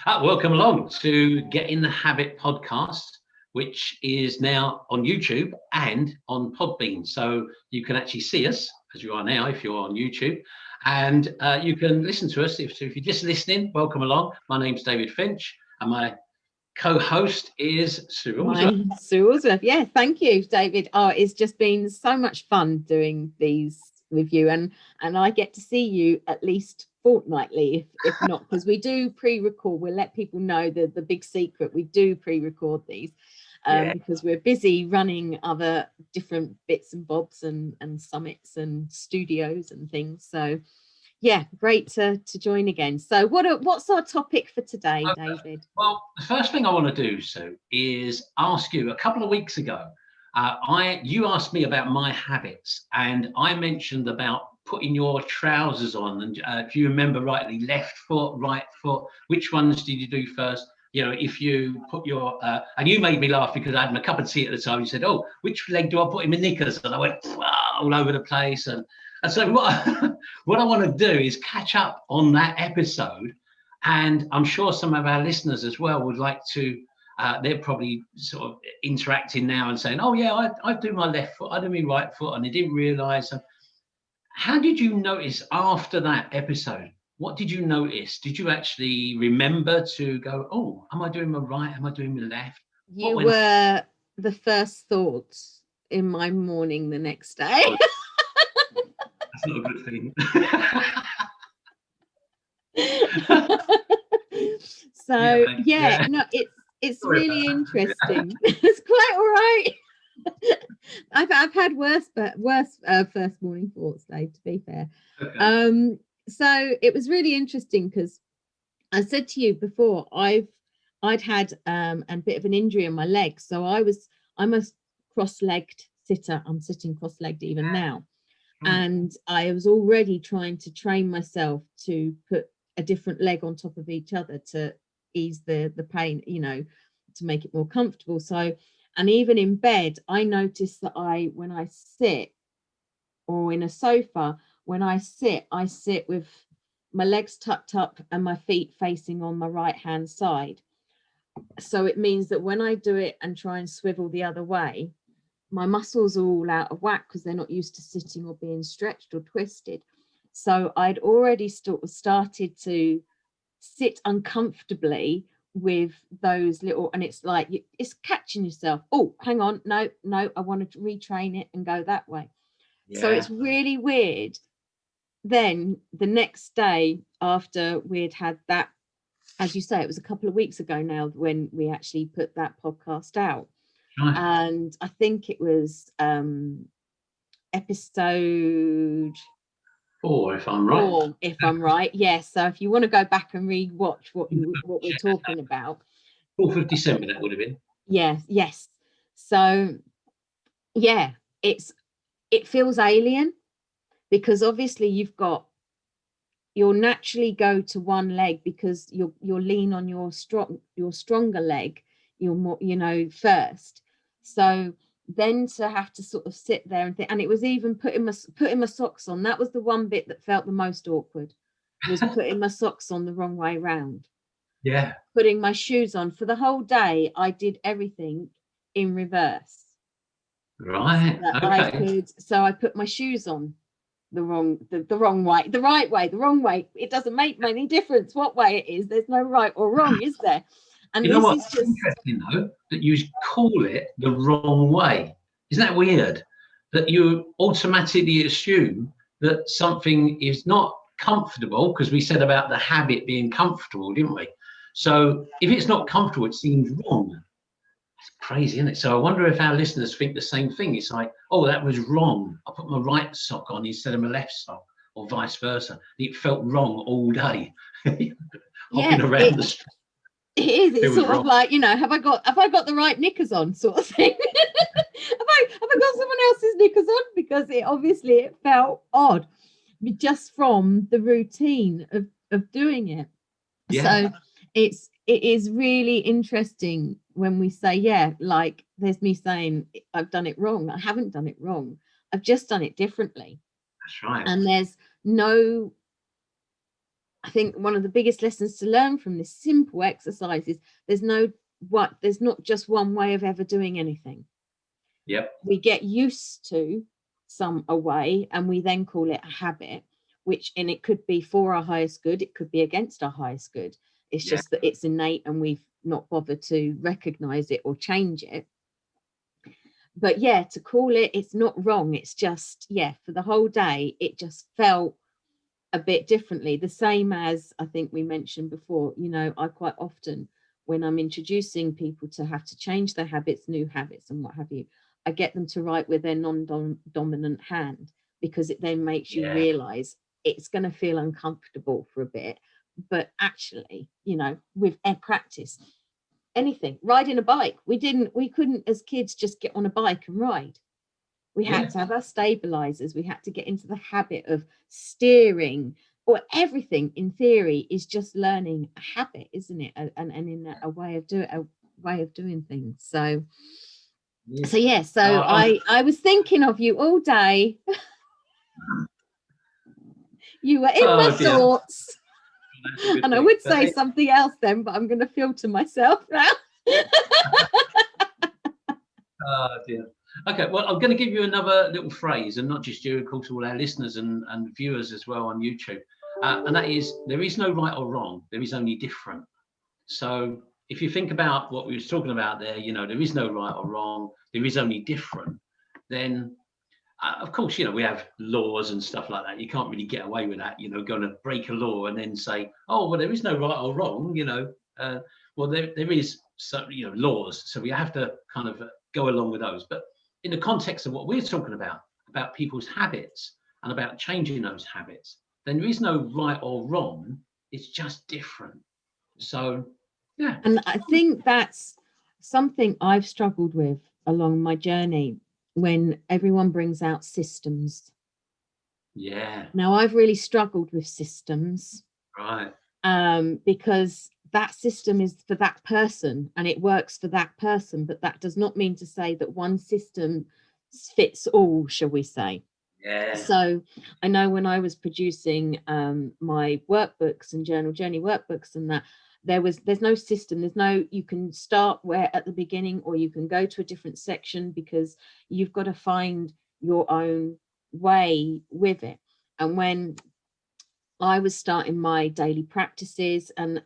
Welcome along to Get in the Habit podcast, which is now on YouTube and on Podbean. So you can actually see us as you are now if you're on YouTube, and you can listen to us. If you're just listening, welcome along. My name's David Finch, and my co-host is Sue Allsworth. Sue Allsworth. Yeah, thank you, David. Oh, it's just been so much fun doing these with you, and I get to see you at least fortnightly, if not, because we do pre-record. We'll let people know the big secret. We do pre-record these because we're busy running other different bits and bobs and summits and studios and things. So yeah, great to join again. So what's our topic for today, David? Well, the first thing I want to do, Sue, is ask you. A couple of weeks ago, you asked me about my habits, and I mentioned about putting your trousers on. And if you remember rightly, left foot, right foot, which ones did you do first? You know, if you put your, and you made me laugh because I had my cup of tea at the time. You said, "Oh, which leg do I put in my knickers?" And I went all over the place. And so what I want to do is catch up on that episode. And I'm sure some of our listeners as well would like to, they're probably sort of interacting now and saying, "Oh yeah, I do my left foot, I do my right foot," and they didn't realise. How did you notice after that episode? What did you notice? Did you actually remember to go, "Oh, am I doing my right? Am I doing my left?" You were the first thoughts in my morning the next day. Oh, that's not a good thing. So no, it's really interesting. It's quite all right. I've had worse first morning thoughts, Dave, to be fair. Okay. So it was really interesting because I said to you before, I'd had a bit of an injury in my leg, so I'm a cross-legged sitter. I'm sitting cross-legged even now. And I was already trying to train myself to put a different leg on top of each other to ease the pain, you know, to make it more comfortable. So, and even in bed, I noticed that when I sit, or in a sofa, when I sit with my legs tucked up and my feet facing on my right hand side. So it means that when I do it and try and swivel the other way, my muscles are all out of whack because they're not used to sitting or being stretched or twisted. So I'd already started to sit uncomfortably with those little, and it's like it's catching yourself. Oh, hang on, no, I want to retrain it and go that way. Yeah. So it's really weird. Then the next day after we'd had that, as you say, it was a couple of weeks ago now when we actually put that podcast out. Nice. And I think it was episode 4, if I'm right. 4, if I'm right. Yes. So if you want to go back and re-watch what we're talking about. 4th of December, that would have been. Yeah. Yes. So yeah, it feels alien because obviously you'll naturally go to one leg because you'll lean on your stronger leg. You're more, first. So then to have to sort of sit there and think, and it was even putting my socks on. That was the one bit that felt the most awkward, was putting my socks on the wrong way round. Yeah. Putting my shoes on. For the whole day, I did everything in reverse. Right. Okay. So I put my shoes on the wrong way, the right way, the wrong way. It doesn't make any difference what way it is. There's no right or wrong, is there? And you know what? It's interesting though that you call it the wrong way. Isn't that weird? That you automatically assume that something is not comfortable, because we said about the habit being comfortable, didn't we? So if it's not comfortable, it seems wrong. It's crazy, isn't it? So I wonder if our listeners think the same thing. It's like, oh, that was wrong. I put my right sock on instead of my left sock, or vice versa. It felt wrong all day. Hopping around the street. It is. It's sort of like, have I got the right knickers on, sort of thing. have I got someone else's knickers on? Because it felt odd, just from the routine of doing it. Yeah. So it is really interesting when we say, like there's me saying I've done it wrong. I haven't done it wrong. I've just done it differently. That's right. And there's no I think one of the biggest lessons to learn from this simple exercise is there's not just one way of ever doing anything. Yep. We get used to a way, and we then call it a habit, and it could be for our highest good, it could be against our highest good. It's just that it's innate and we've not bothered to recognize it or change it. But to call it's not wrong. It's just, for the whole day, it just felt a bit differently. The same as I think we mentioned before, I quite often, when I'm introducing people to have to change their habits, new habits and what have you, I get them to write with their non-dominant hand, because it then makes you realize it's going to feel uncomfortable for a bit. But actually, with practice, anything, riding a bike, we couldn't as kids just get on a bike and ride. We had to have our stabilizers. We had to get into the habit of steering, or everything in theory is just learning a habit, isn't it? And in a way of doing things. So I was thinking of you all day. You were in my thoughts. And I would say something else then, but I'm going to filter myself now. Oh dear. Okay, well, I'm going to give you another little phrase, and not just you, of course, all our listeners and viewers as well on YouTube. And that is, there is no right or wrong. There is only different. So if you think about what we were talking about there, there is no right or wrong. There is only different. Then, of course, we have laws and stuff like that. You can't really get away with that, going to break a law and then say, oh, well, there is no right or wrong, well, there is, laws. So we have to kind of go along with those. But in the context of what we're talking about people's habits and about changing those habits, then there is no right or wrong. It's just different. So, yeah. And I think that's something I've struggled with along my journey, when everyone brings out systems. Yeah. Now, I've really struggled with systems. Right. Because that system is for that person and it works for that person, but that does not mean to say that one system fits all, shall we say. Yeah. So I know when I was producing my workbooks and journal journey workbooks and that, there's no system. You can start where at the beginning, or you can go to a different section, because you've got to find your own way with it. And when I was starting my daily practices, and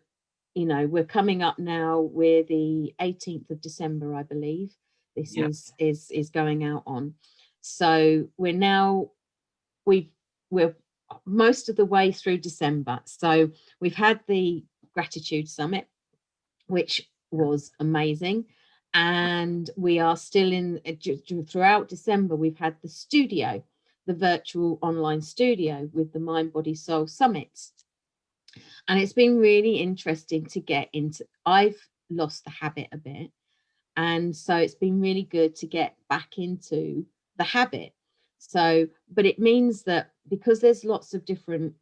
we're coming up now, we're the 18th of December, I believe this is going out on. So we're most of the way through December. So we've had the Gratitude Summit, which was amazing. And we are still throughout December, we've had the studio, the virtual online studio with the Mind, Body, Soul Summits. And it's been really interesting to get into. I've lost the habit a bit. And so it's been really good to get back into the habit. So, but it means that because there's lots of different,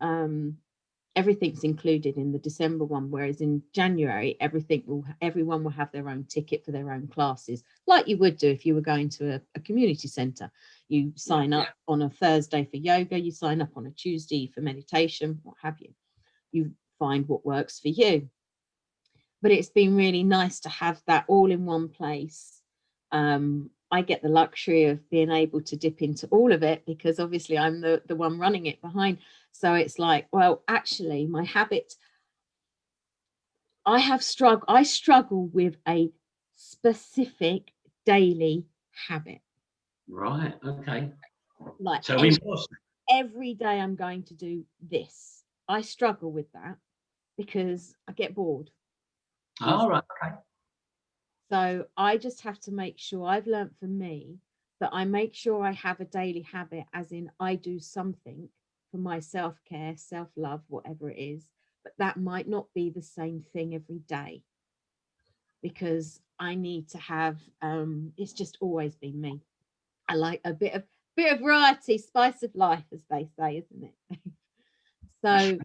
everything's included in the December one, whereas in January, everyone will have their own ticket for their own classes, like you would do if you were going to a community centre. You sign up on a Thursday for yoga, you sign up on a Tuesday for meditation, what have you. You find what works for you. But it's been really nice to have that all in one place. I get the luxury of being able to dip into all of it, because obviously I'm the one running it behind. So it's like, well, actually my habit, I struggle with a specific daily habit. Right. Okay. Like, so every day I'm going to do this. I struggle with that because I get bored. All right. Okay. So I just have to make sure, I've learned for me that I make sure I have a daily habit, as in I do something for my self-care, self-love, whatever it is, but that might not be the same thing every day, because I need to have, it's just always been me. I like a bit of variety, spice of life, as they say, isn't it? So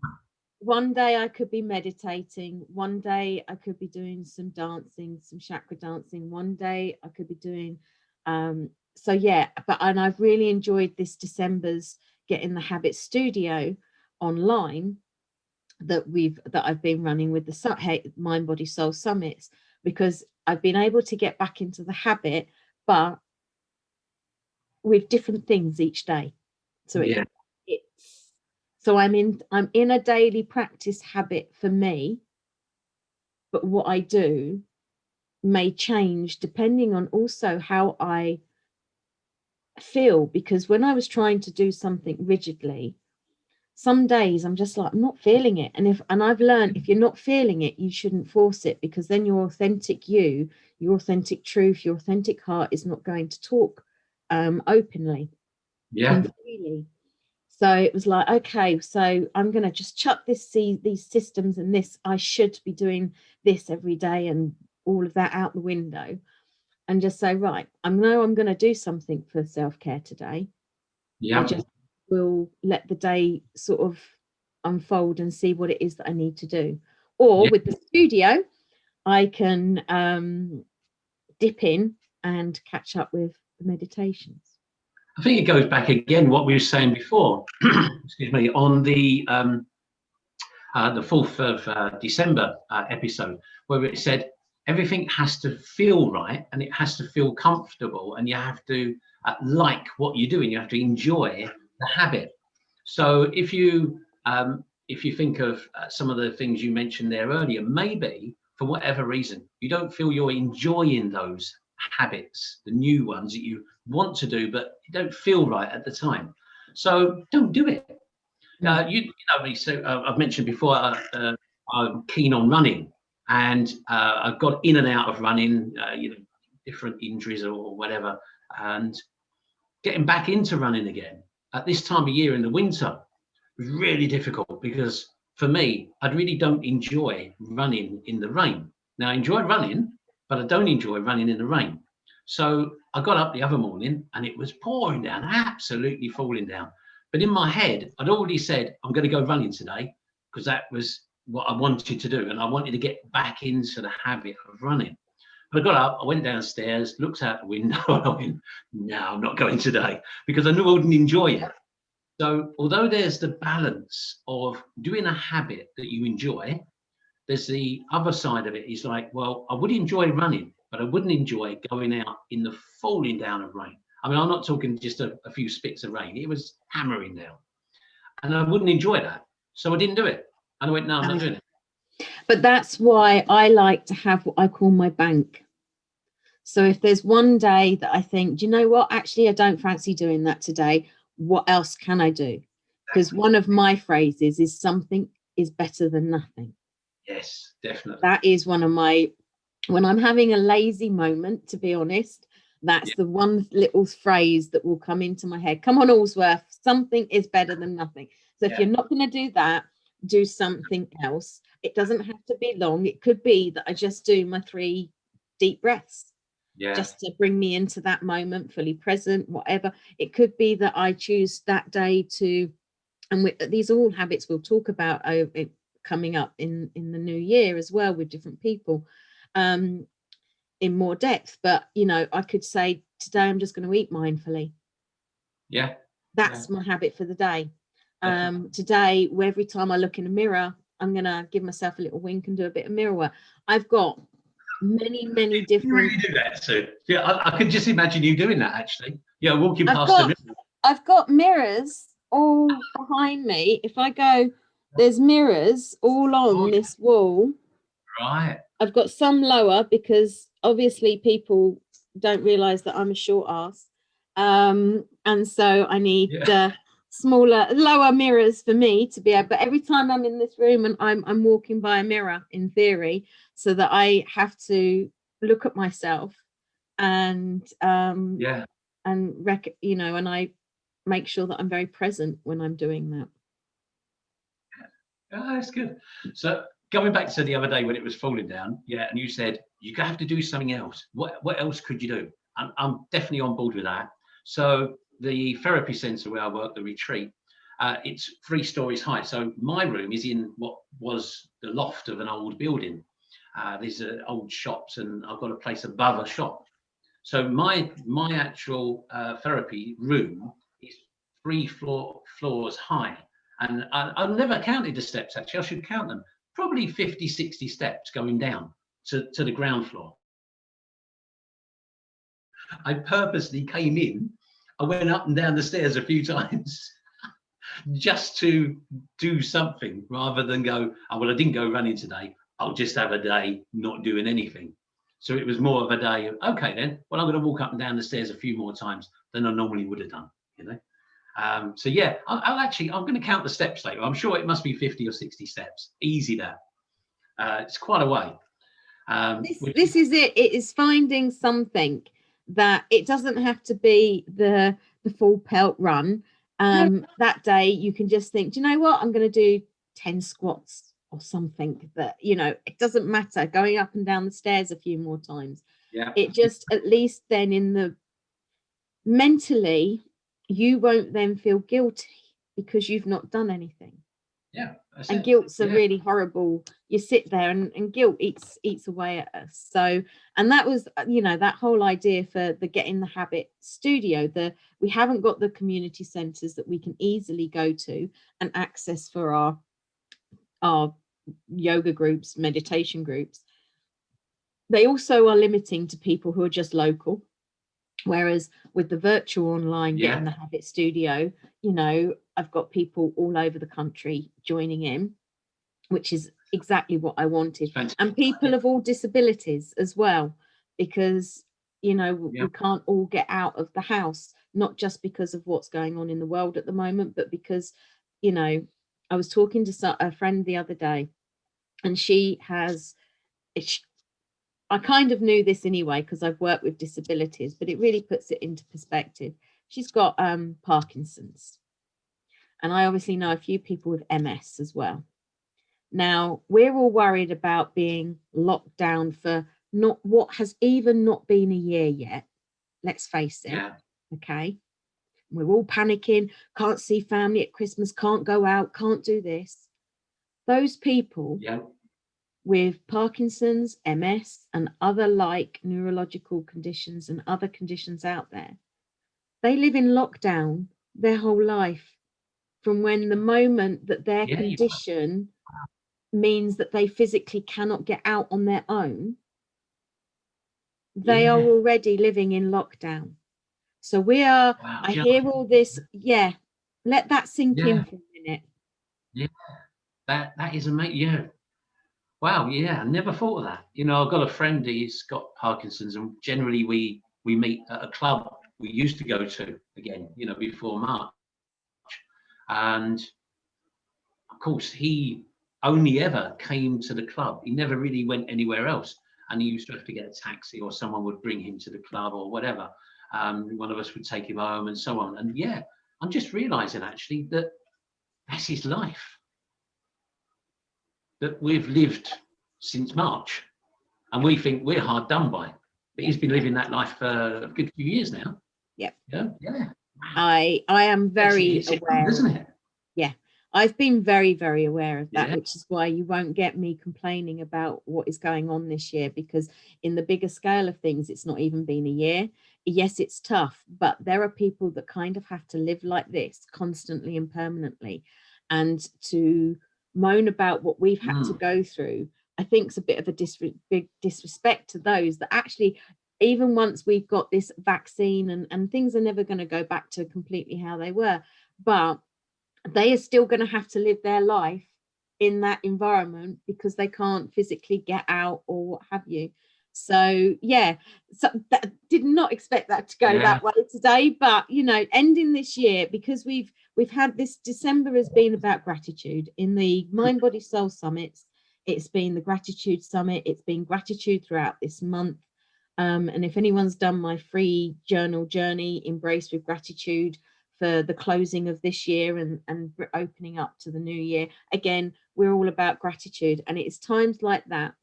one day I could be meditating, one day I could be doing some dancing, some chakra dancing, one day I could be doing and I've really enjoyed this December's Getting the Habit Studio online, that I've been running with the Mind Body Soul Summits, because I've been able to get back into the habit, but with different things each day. So I'm in a daily practice habit for me, but what I do may change depending on also how I feel, because when I was trying to do something rigidly, some days I'm just like, I'm not feeling it. And I've learned, if you're not feeling it, you shouldn't force it, because then your authentic your authentic truth, your authentic heart is not going to talk openly and freely. So it was like, okay, so I'm going to just chuck these systems and this, I should be doing this every day and all of that out the window, and just say, right, I know I'm going to do something for self-care today. I just will let the day sort of unfold and see what it is that I need to do. Or with the studio, I can dip in and catch up with the meditations. I think it goes back again what we were saying before, excuse me, on the 4th of December episode, where it said everything has to feel right and it has to feel comfortable, and you have to like what you're doing. You have to enjoy the habit. So if you think of some of the things you mentioned there earlier, maybe for whatever reason you don't feel you're enjoying those habits, the new ones that you want to do, but you don't feel right at the time. So don't do it. You know me, so I've mentioned before, I'm keen on running, and I've got in and out of running, different injuries or whatever, and getting back into running again at this time of year in the winter was really difficult, because for me, I really don't enjoy running in the rain. Now, I enjoy running, but I don't enjoy running in the rain. So I got up the other morning and it was pouring down, absolutely falling down. But in my head, I'd already said, I'm going to go running today, because that was what I wanted to do. And I wanted to get back into the habit of running. But I got up, I went downstairs, looked out the window, and I went, no, I'm not going today, because I knew I wouldn't enjoy it. So although there's the balance of doing a habit that you enjoy, there's the other side of it is like, well, I would enjoy running, but I wouldn't enjoy going out in the falling down of rain. I mean, I'm not talking just a few spits of rain. It was hammering down. And I wouldn't enjoy that. So I didn't do it. And I went, no, I'm not doing it. But that's why I like to have what I call my bank. So if there's one day that I think, do you know what? Actually, I don't fancy doing that today. What else can I do? Because one of my phrases is something is better than nothing. Yes, definitely. That is one of my, when I'm having a lazy moment, to be honest, that's the one little phrase that will come into my head. Come on, Allsworth, something is better than nothing. So if you're not going to do that, do something else. It doesn't have to be long. It could be that I just do my 3 deep breaths. Just to bring me into that moment, fully present, whatever. It could be that I choose that day to, and these are all habits we'll talk about coming up in the new year as well with different people in more depth. But, I could say today I'm just going to eat mindfully. That's my habit for the day. Today, every time I look in a mirror, I'm going to give myself a little wink and do a bit of mirror work. I've got many different. You really do that, Sue? Yeah, I could just imagine you doing that, actually. Yeah, walking past the mirror. I've got mirrors all behind me. If I go, there's mirrors all on this wall. Right. I've got some lower, because obviously people don't realize that I'm a short ass, and so I need lower mirrors for me to be able. But every time I'm in this room and I'm walking by a mirror, in theory, so that I have to look at myself and and and I make sure that I'm very present when I'm doing that. Oh, that's good. So going back to the other day when it was falling down, and you said you have to do something else. What else could you do? I'm definitely on board with that. So the therapy centre where I work, the retreat, it's 3 stories high. So my room is in what was the loft of an old building. There's old shops, and I've got a place above a shop. So my actual therapy room is 3 floors high, And I've never counted the steps, actually. I should count them. Probably 50, 60 steps going down to the ground floor. I purposely came in. I went up and down the stairs a few times just to do something rather than go, oh, well, I didn't go running today. I'll just have a day not doing anything. So it was more of a day of, okay, then, well, I'm going to walk up and down the stairs a few more times than I normally would have done, you know. So yeah, I'm going to count the steps later. I'm sure it must be 50 or 60 steps. Easy that. It's quite a way. This is it. It is finding something that it doesn't have to be the full pelt run. That day you can just think, do you know what? I'm going to do 10 squats or something that, you know, it doesn't matter. Going up and down the stairs a few more times. Yeah. It just, at least then in the mentally, you won't then feel guilty because you've not done anything. Yeah. And guilt's a really horrible, you sit there and guilt eats away at us. So, and that was, you know, that whole idea for the Get in the Habit studio, we haven't got the community centers that we can easily go to and access for our yoga groups, meditation groups. They also are limiting to people who are just local. Whereas with the virtual online Get in the Habit studio, you know, I've got people all over the country joining in, which is exactly what I wanted. And people of all disabilities as well, because, you know, we can't all get out of the house, not just because of what's going on in the world at the moment, but because, you know, I was talking to a friend the other day, and I kind of knew this anyway because I've worked with disabilities, but it really puts it into perspective. She's got Parkinson's, and I obviously know a few people with MS as well. Now, we're all worried about being locked down for what has even not been a year yet. Let's face it. Yeah. Okay. We're all panicking, can't see family at Christmas, can't go out, can't do this. Those people with Parkinson's, MS, and other like neurological conditions and other conditions out there, they live in lockdown their whole life from when the moment that their condition means that they physically cannot get out on their own, they are already living in lockdown. So I hear all this. Yeah. Let that sink in for a minute. Yeah. That is amazing. Yeah. Wow. Yeah. I never thought of that. You know, I've got a friend, he's got Parkinson's, and generally we meet at a club we used to go to again, you know, before March. And of course, he only ever came to the club. He never really went anywhere else. And he used to have to get a taxi, or someone would bring him to the club or whatever. One of us would take him home and so on. And yeah, I'm just realizing actually that that's his life that we've lived since March. And we think we're hard done by. But he's been living that life for a good few years now. Yep. Yeah. I am very aware, isn't it? Yeah. I've been very, very aware of that, which is why you won't get me complaining about what is going on this year, because in the bigger scale of things, it's not even been a year. Yes, it's tough, but there are people that kind of have to live like this constantly and permanently. And to moan about what we've had to go through, I think is a bit of a big disrespect to those that actually, even once we've got this vaccine and things are never going to go back to completely how they were, but they are still going to have to live their life in that environment because they can't physically get out or what have you. So yeah, so that, did not expect that to go that way today, but you know, ending this year, because we've had this, December has been about gratitude. In the Mind Body Soul Summits, it's been the Gratitude Summit, it's been gratitude throughout this month. And if anyone's done my free journal journey, Embrace with Gratitude, for the closing of this year and opening up to the new year, again, we're all about gratitude. And it's times like that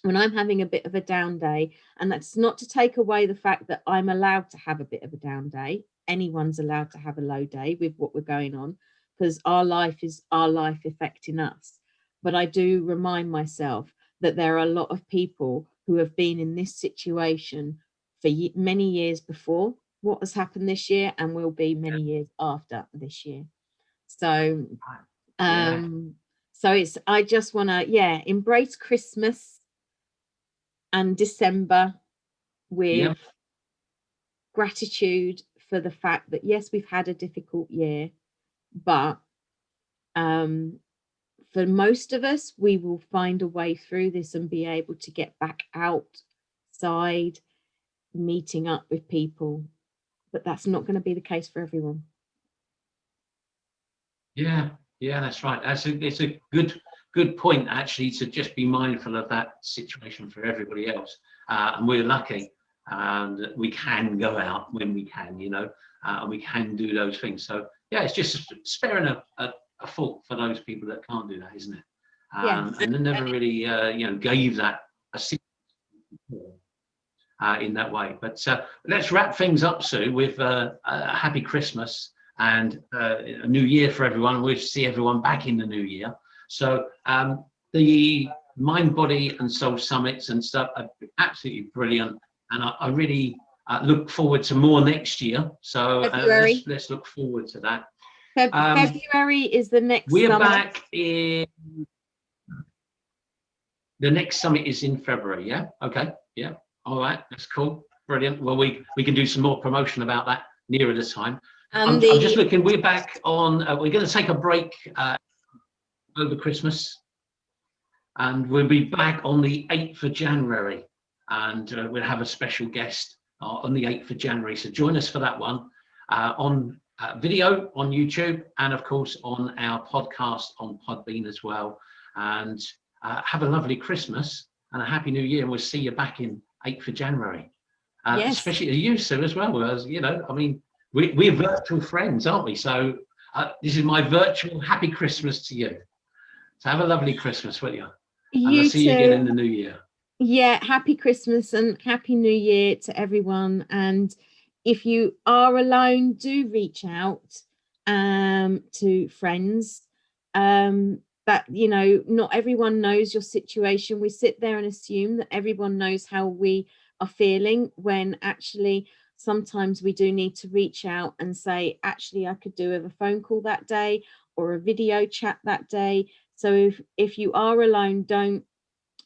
when I'm having a bit of a down day, and that's not to take away the fact that I'm allowed to have a bit of a down day. Anyone's allowed to have a low day with what we're going on, because our life is our life affecting us. But I do remind myself that there are a lot of people who have been in this situation for many years before what has happened this year, and will be many years after this year. So So I just want to embrace Christmas and December with gratitude for the fact that yes, we've had a difficult year, but for most of us, we will find a way through this and be able to get back outside, meeting up with people. But that's not going to be the case for everyone. Yeah, that's right. It's a good point, actually, to just be mindful of that situation for everybody else. And we're lucky that we can go out when we can, and we can do those things. So yeah, it's just sparing a fault for those people that can't do that, isn't it? And they never really, gave that a in that way. But let's wrap things up, Sue, with a happy Christmas and a new year for everyone. We'll see everyone back in the new year. So the Mind, Body and Soul Summits and stuff are absolutely brilliant. And I really look forward to more next year. So let's look forward to that. February is the next We're summit. back in... The next summit is in February, yeah? Okay, yeah. All right, that's cool. Brilliant. Well, we can do some more promotion about that nearer the time. I'm just looking, we're back on, we're going to take a break over Christmas. And we'll be back on the 8th of January. And we'll have a special guest on the 8th of January. So join us for that one on video on YouTube and, of course, on our podcast on Podbean as well. And have a lovely Christmas and a happy new year. And we'll see you back in 8th of January. Especially to you, Sue, as well. As we're virtual friends, aren't we? So this is my virtual happy Christmas to you. So have a lovely Christmas, will you? And I'll see you again in the new year. Yeah, happy Christmas and happy new year to everyone. And if you are alone, do reach out to friends. But not everyone knows your situation. We sit there and assume that everyone knows how we are feeling, when actually sometimes we do need to reach out and say, actually, I could do with a phone call that day or a video chat that day. So if you are alone, don't,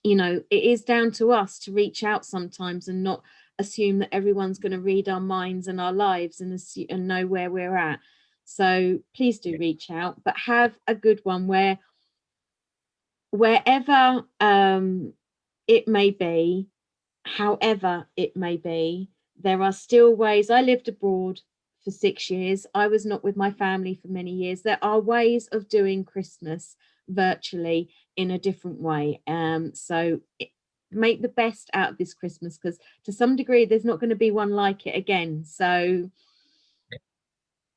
it is down to us to reach out sometimes and not assume that everyone's going to read our minds and our lives and know where we're at. So please do reach out, but have a good one wherever it may be, however it may be, there are still ways. I lived abroad for 6 years. I was not with my family for many years. There are ways of doing Christmas virtually in a different way. So make the best out of this Christmas, because to some degree, there's not going to be one like it again. So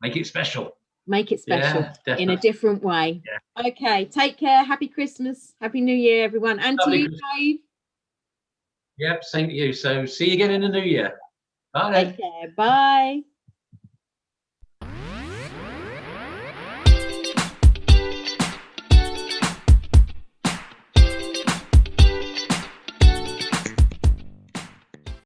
make it special. Make it special in a different way. Yeah. Okay, take care. Happy Christmas. Happy New Year, everyone. And lovely to you, Dave. Yep, same to you. So see you again in the new year. Bye. Take care. Bye.